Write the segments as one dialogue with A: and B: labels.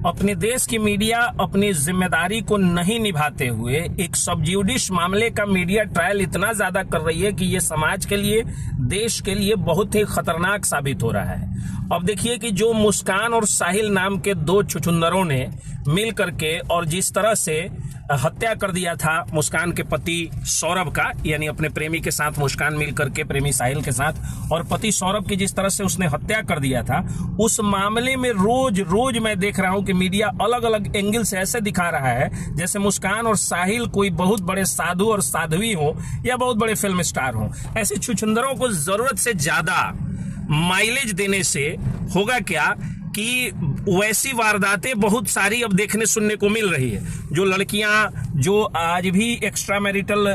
A: अपने देश की मीडिया अपनी जिम्मेदारी को नहीं निभाते हुए एक सबज्यूडिश मामले का मीडिया ट्रायल इतना ज्यादा कर रही है कि ये समाज के लिए, देश के लिए बहुत ही खतरनाक साबित हो रहा है। अब देखिए कि जो मुस्कान और साहिल नाम के दो छुछुंदरों ने मिल करके और जिस तरह से हत्या कर दिया था मुस्कान के पति सौरभ का, यानी अपने प्रेमी के साथ मुस्कान मिल करके प्रेमी साहिल के साथ, और पति सौरभ की जिस तरह से उसने हत्या कर दिया था, उस मामले में रोज रोज मैं देख रहा हूं कि मीडिया अलग अलग एंगल से ऐसे दिखा रहा है जैसे मुस्कान और साहिल कोई बहुत बड़े साधु और साध्वी हो या बहुत बड़े फिल्म स्टार हो। ऐसे छुछुंदरों को जरूरत से ज्यादा माइलेज देने से होगा क्या कि वैसी वारदातें बहुत सारी अब देखने सुनने को मिल रही है। जो लड़कियां जो आज भी एक्स्ट्रा मैरिटल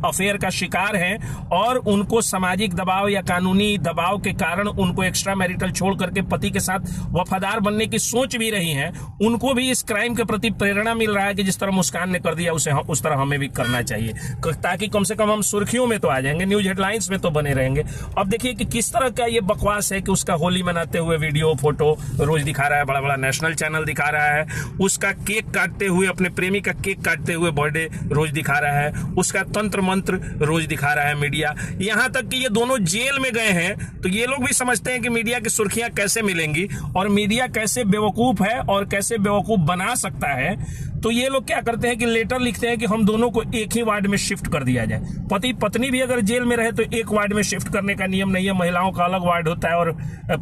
A: अफेयर का शिकार हैं और उनको सामाजिक दबाव या कानूनी दबाव के कारण उनको एक्स्ट्रा मैरिटल छोड़ करके पति के साथ वफादार बनने की सोच भी रही हैं, उनको भी इस क्राइम के प्रति प्रेरणा मिल रहा है कि जिस तरह मुस्कान ने कर दिया उसे उस तरह हमें भी करना चाहिए, ताकि कम से कम हम सुर्खियों में तो आ जाएंगे, न्यूज हेडलाइंस में तो बने रहेंगे। अब देखिए कि किस तरह का ये बकवास है कि उसका होली मनाते हुए वीडियो फोटो रोज दिखा रहा है, बड़ा बड़ा नेशनल चैनल दिखा रहा है, उसका केक काटते हुए, अपने प्रेमी का केक काटते हुए बर्थडे रोज दिखा रहा है, उसका तंत्र मंत्र रोज दिखा रहा है मीडिया। यहां तक कि ये दोनों जेल में गए हैं तो ये लोग भी समझते हैं कि मीडिया की सुर्खियां कैसे मिलेंगी और मीडिया कैसे बेवकूफ है और कैसे बेवकूफ बना सकता है। तो ये लोग क्या करते हैं कि लेटर लिखते हैं कि हम दोनों को एक ही वार्ड में शिफ्ट कर दिया जाए। पति पत्नी भी अगर जेल में रहे तो एक वार्ड में शिफ्ट करने का नियम नहीं है, महिलाओं का अलग वार्ड होता है और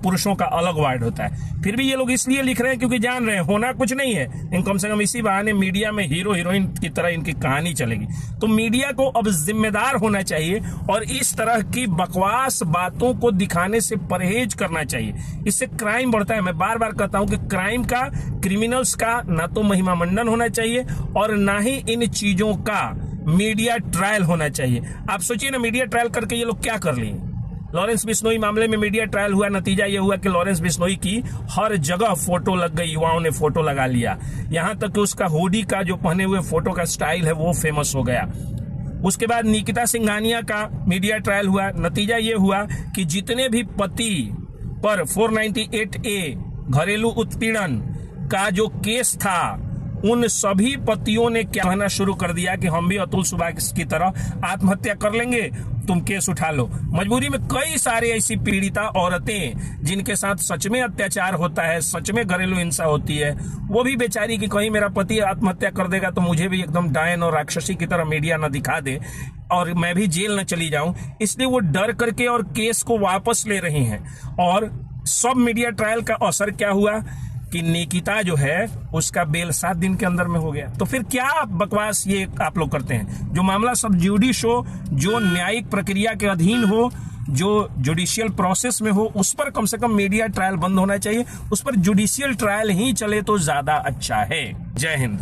A: पुरुषों का अलग वार्ड होता है। फिर भी ये लोग इसलिए लिख रहे हैं क्योंकि जान रहे हैं होना कुछ नहीं है, इन कम से कम इसी बहाने मीडिया में हीरो हीरोइन की तरह इनकी कहानी चलेगी। तो मीडिया को अब जिम्मेदार होना चाहिए और इस तरह की बकवास बातों को दिखाने से परहेज करना चाहिए। इससे क्राइम बढ़ता है। मैं बार बार कहता हूं कि क्राइम का, क्रिमिनल्स का ना तो महिमा मंडन होना चाहिए और ना ही इन चीजों का मीडिया ट्रायल होना चाहिए। आप सोचिए ना, मीडिया ट्रायल करके ये लोग क्या कर लिए। लॉरेंस बिश्नोई मामले में मीडिया ट्रायल हुआ, नतीजा ये हुआ कि लॉरेंस बिश्नोई की हर जगह फोटो लग गई, युवाओं ने फोटो लगा लिया, यहां तक कि उसका हुडी का जो पहने हुए फोटो का स्टाइल है वो फेमस हो गया। उसके बाद निकिता सिंघानिया का मीडिया ट्रायल हुआ, नतीजा ये हुआ कि जितने भी पति पर 498A घरेलू उत्पीड़न का जो केस था, उन सभी पतियों ने क्या कहना शुरू कर दिया कि हम भी अतुल सुभाष की तरह आत्महत्या कर लेंगे, तुम केस उठा लो। मजबूरी में कई सारे ऐसी पीड़िता औरतें जिनके साथ सच में अत्याचार होता है, सच में घरेलू हिंसा होती है, वो भी बेचारी कि कहीं मेरा पति आत्महत्या कर देगा तो मुझे भी एकदम डायन और राक्षसी की तरह मीडिया न दिखा दे और मैं भी जेल न चली जाऊं, इसलिए वो डर करके और केस को वापस ले रही हैं। और सब मीडिया ट्रायल का असर क्या हुआ कि निकिता जो है उसका बेल 7 दिन के अंदर में हो गया। तो फिर क्या बकवास ये आप लोग करते हैं। जो मामला सब जुडिश हो, जो न्यायिक प्रक्रिया के अधीन हो, जो जुडिशियल प्रोसेस में हो, उस पर कम से कम मीडिया ट्रायल बंद होना चाहिए, उस पर जुडिशियल ट्रायल ही चले तो ज्यादा अच्छा है। जय हिंद।